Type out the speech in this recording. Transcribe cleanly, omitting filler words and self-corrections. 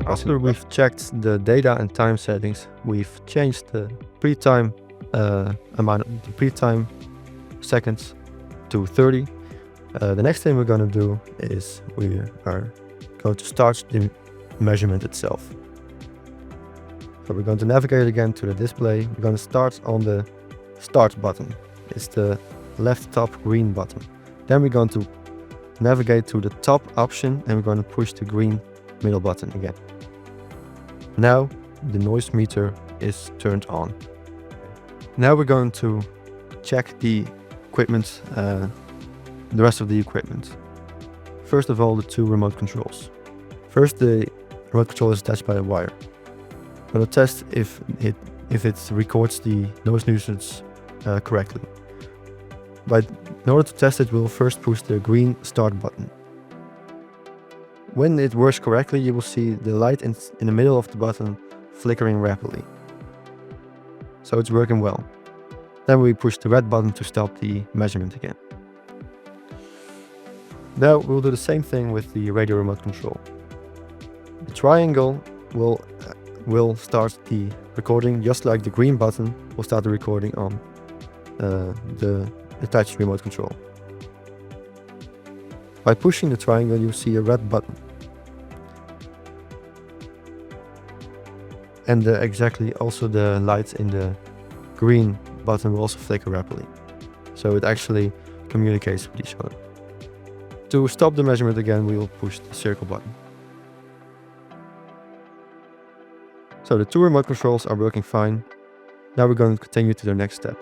After we've checked the data and time settings, we've changed the pre-time pre-time seconds to 30. The next thing we're going to do is we are going to start the measurement itself. So we're going to navigate again to the display. We're going to start on the start button. It's the left top green button. Then we're going to navigate to the top option and we're going to push the green middle button again. Now the noise meter is turned on. Now we're going to check the equipment, the rest of the equipment. First of all, the two remote controls. First, the remote control is attached by a wire. I'm going to test if it records the noise nuisance correctly. In order to test it, we'll first push the green start button. When it works correctly, you will see the light in the middle of the button flickering rapidly. So it's working well. Then we push the red button to stop the measurement again. Now we'll do the same thing with the radio remote control. The triangle will start the recording just like the green button will start the recording on the attached remote control. By pushing the triangle, you see a red button. And exactly also the lights in the green button will also flicker rapidly. So it actually communicates with each other. To stop the measurement again, we will push the circle button. So the two remote controls are working fine. Now we're going to continue to the next step.